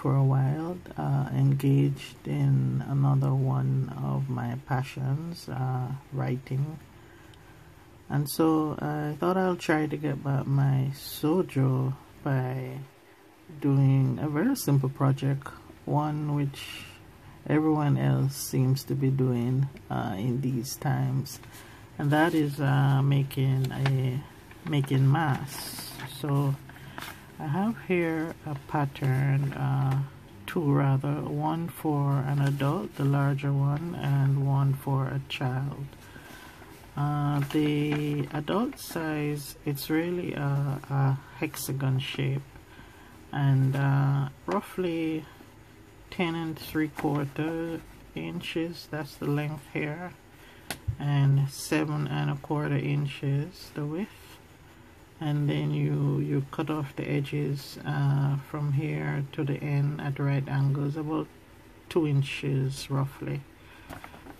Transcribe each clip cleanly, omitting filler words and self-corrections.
for a while, engaged in another one of my passions, writing. And so I thought I'll try to get back my sojo by doing a very simple project, one which everyone else seems to be doing in these times, and that is making masks. So I have here a pattern, two rather, one for an adult, the larger one, and one for a child. The adult size, it's really a hexagon shape, and roughly 10 3/4 inches, that's the length here, and 7 1/4 inches the width. And then you cut off the edges from here to the end at right angles, about 2 inches roughly.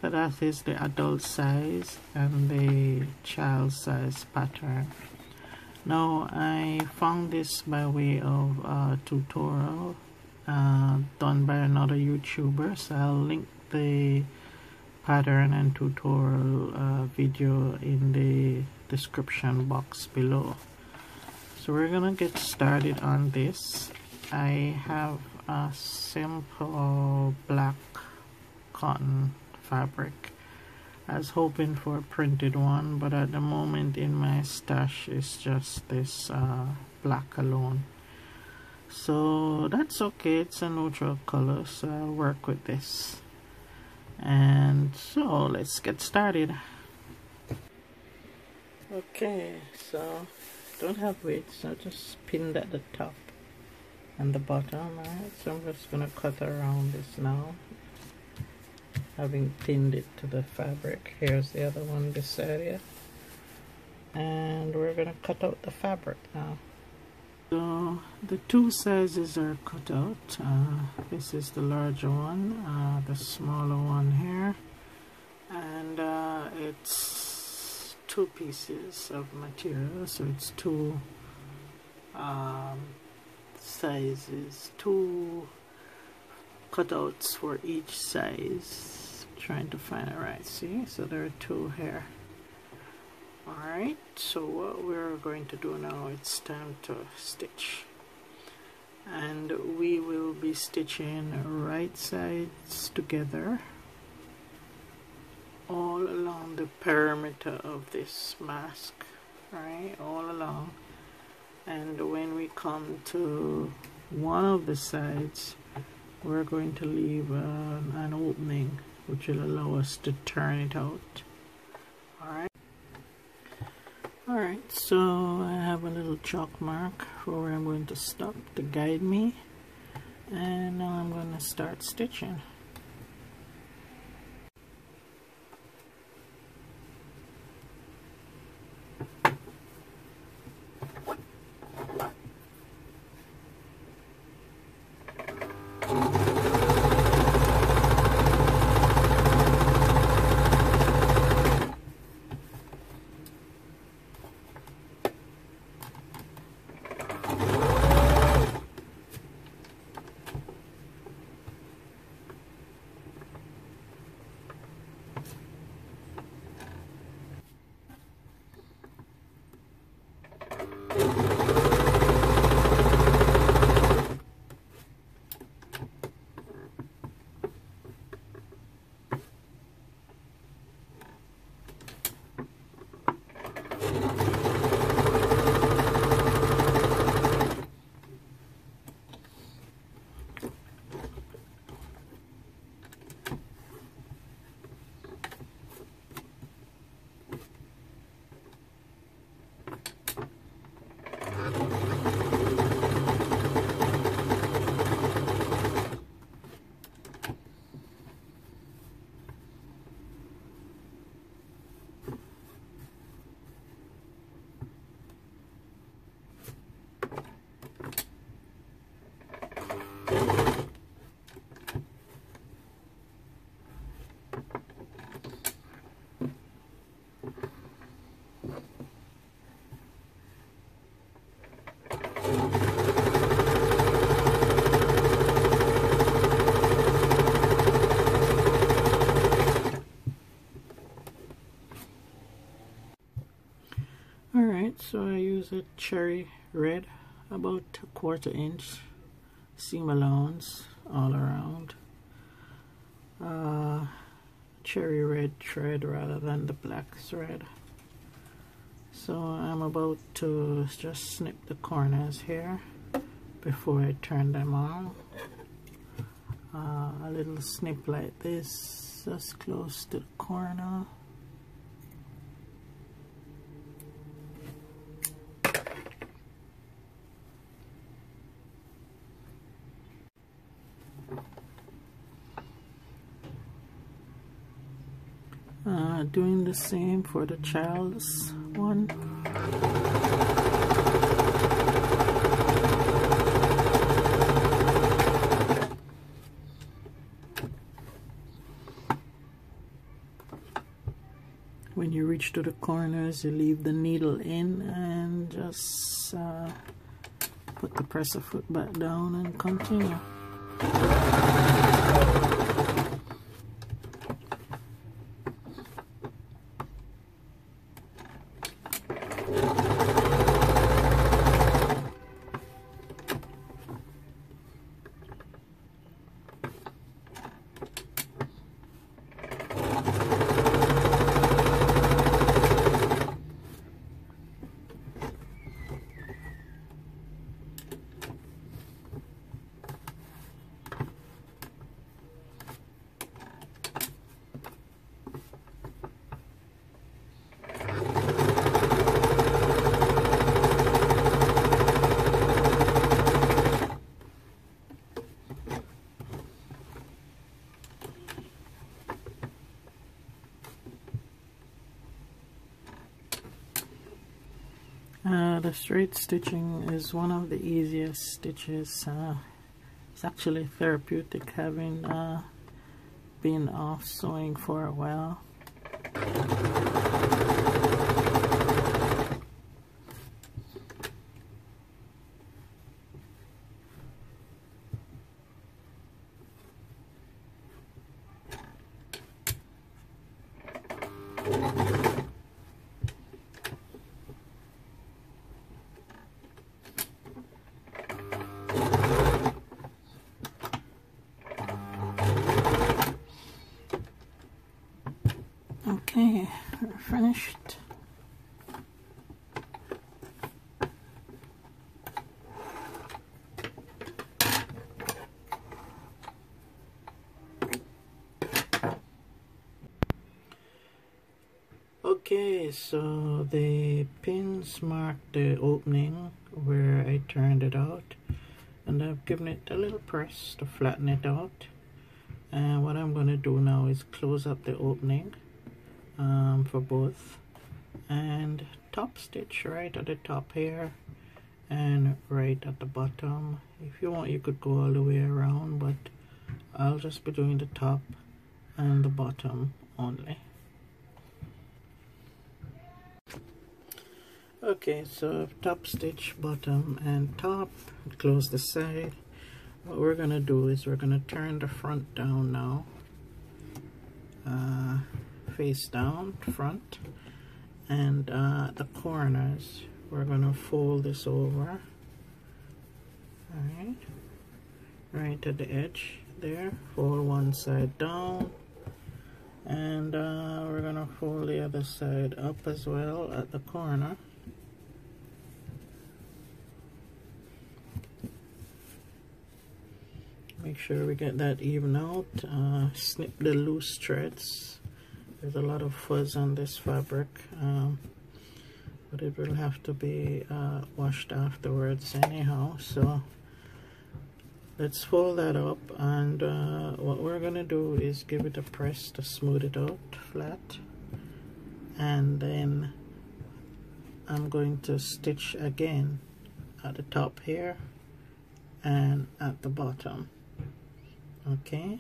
So that is the adult size and the child size pattern. Now I found this by way of a tutorial done by another YouTuber, so I'll link the pattern and tutorial video in the description box below. So we're gonna get started on this. I have a simple black cotton fabric. I was hoping for a printed one, but at the moment in my stash is just this black alone. So that's okay, it's a neutral color, so I'll work with this. And so let's get started. Okay, so don't have weight, so just pinned at the top and the bottom. Alright, so I'm just gonna cut around this now, having pinned it to the fabric. Here's the other one beside it, and we're gonna cut out the fabric now. So the two sizes are cut out. This is the larger one, the smaller one here, and it's 2 pieces of material, so it's 2 sizes, 2 cutouts for each size. Trying to find it right. See, so there are 2 here. Alright, so what we're going to do now, it's time to stitch, and we will be stitching right sides together all along the perimeter of this mask, right, all along. And when we come to one of the sides, we're going to leave an opening which will allow us to turn it out. Alright, so I have a little chalk mark for where I'm going to stop to guide me, and now I'm going to start stitching. is a cherry red, about 1/4 inch seam allowance all around. Cherry red thread rather than the black thread. So I'm about to just snip the corners here before I turn them on. A little snip like this, just close to the corner. Doing the same for the child's one. When you reach to the corners, you leave the needle in and just put the presser foot back down and continue. The straight stitching is one of the easiest stitches. It's actually therapeutic, having been off sewing for a while. Okay, we're finished. Okay, so the pins mark the opening where I turned it out, and I've given it a little press to flatten it out. And what I'm going to do now is close up the opening for both, and top stitch right at the top here and right at the bottom. If you want, you could go all the way around, but I'll just be doing the top and the bottom only. Okay, so top stitch bottom and top, close the side. What we're gonna do is we're gonna turn the front down now, face down front, and the corners we're gonna fold this over. Alright, right at the edge there, fold one side down, and we're gonna fold the other side up as well at the corner. Make sure we get that even out. Snip the loose threads. There's a lot of fuzz on this fabric, but it will have to be washed afterwards anyhow. So let's fold that up, and what we're gonna do is give it a press to smooth it out flat, and then I'm going to stitch again at the top here and at the bottom. Okay,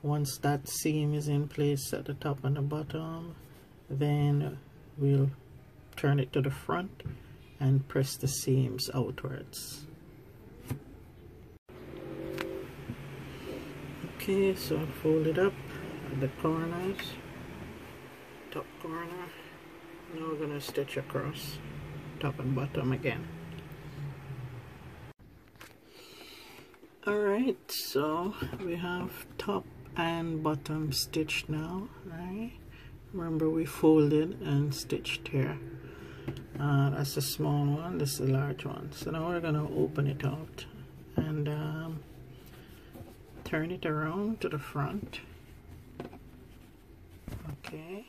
once that seam is in place at the top and the bottom, then we'll turn it to the front and press the seams outwards. Okay, so I'll fold it up at the corners, top corner. Now we're going to stitch across. top and bottom again. Alright, so we have top and bottom stitched now, right? Remember we folded and stitched here. That's the small one, this is the large one. So now we're going to open it out and turn it around to the front. Okay.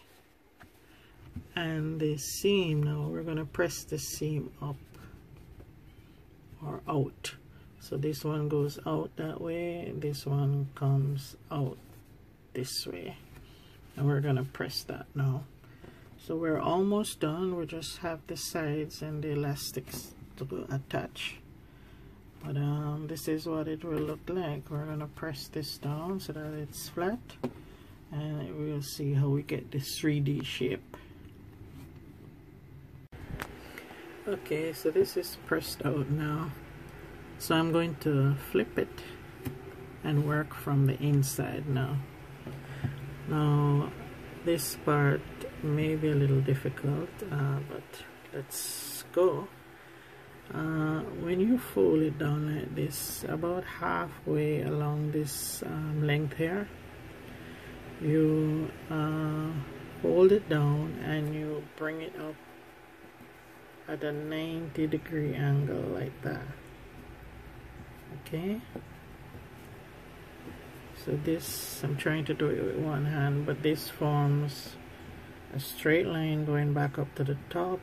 And the seam, now we're going to press the seam up or out. So this one goes out that way, this one comes out this way. And we're going to press that now. So we're almost done. We just have the sides and the elastics to attach. But this is what it will look like. We're going to press this down so that it's flat. And we'll see how we get this 3D shape. Okay, so this is pressed out now. So I'm going to flip it and work from the inside now. Now this part may be a little difficult, but let's go. When you fold it down like this, about halfway along this length here, you hold it down and you bring it up at a 90-degree angle like that. Okay, so this, I'm trying to do it with one hand, but this forms a straight line going back up to the top,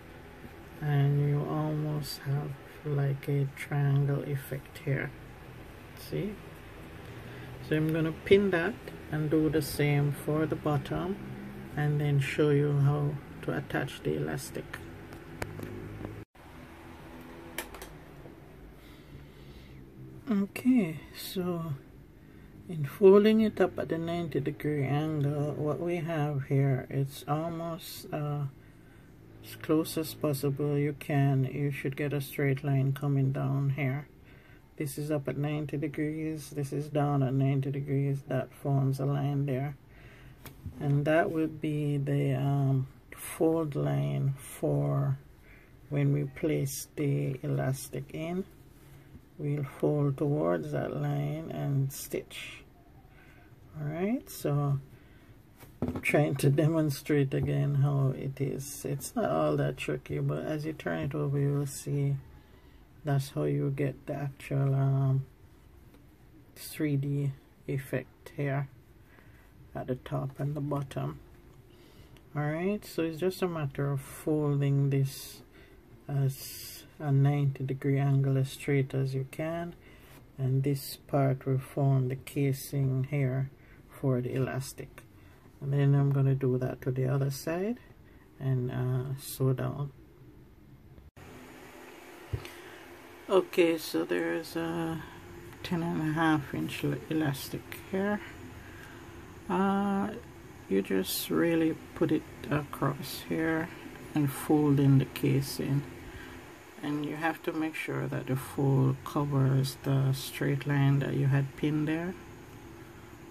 and you almost have like a triangle effect here. See? So I'm going to pin that and do the same for the bottom, and then show you how to attach the elastic. Okay, so in folding it up at the 90-degree angle, what we have here, it's almost as close as possible you can. You should get a straight line coming down here. This is up at 90 degrees, this is down at 90 degrees. That forms a line there, and that would be the fold line for when we place the elastic in. We'll fold towards that line and stitch. Alright, so I'm trying to demonstrate again how it is. It's not all that tricky, but as you turn it over, you will see that's how you get the actual 3D effect here at the top and the bottom. Alright, so it's just a matter of folding this as a 90-degree angle as straight as you can, and this part will form the casing here for the elastic. And then I'm going to do that to the other side and sew down. Okay, so there's a 10.5-inch elastic here. You just really put it across here and fold in the casing, and you have to make sure that the fold covers the straight line that you had pinned there,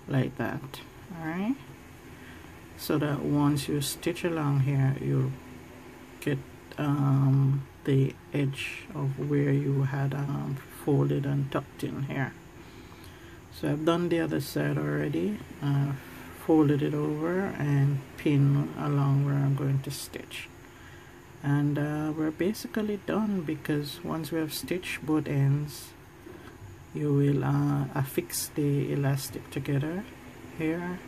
like that. Alright, so that once you stitch along here, you'll get the edge of where you had folded and tucked in here. So I've done the other side already, folded it over and pin along where I'm going to stitch. And we're basically done, because once we have stitched both ends, you will affix the elastic together here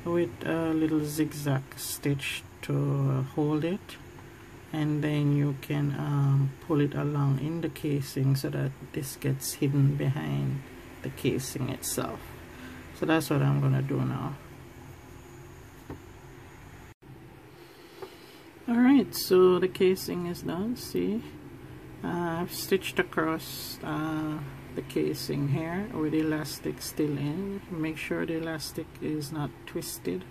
with a little zigzag stitch to hold it, and then you can pull it along in the casing so that this gets hidden behind the casing itself. So that's what I'm gonna do now. Alright, so the casing is done. See, I've stitched across the casing here with the elastic still in. Make sure the elastic is not twisted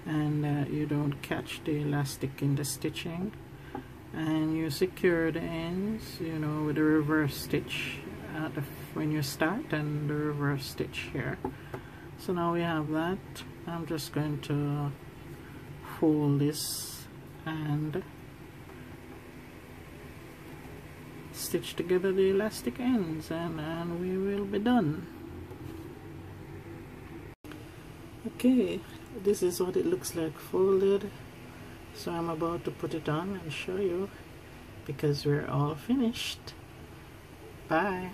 and you don't catch the elastic in the stitching, and you secure the ends, you know, with a reverse stitch at when you start, and the reverse stitch here. So now we have that. I'm just going to fold this and stitch together the elastic ends, and we will be done. Okay, this is what it looks like folded, so I'm about to put it on and show you, because we're all finished. Bye.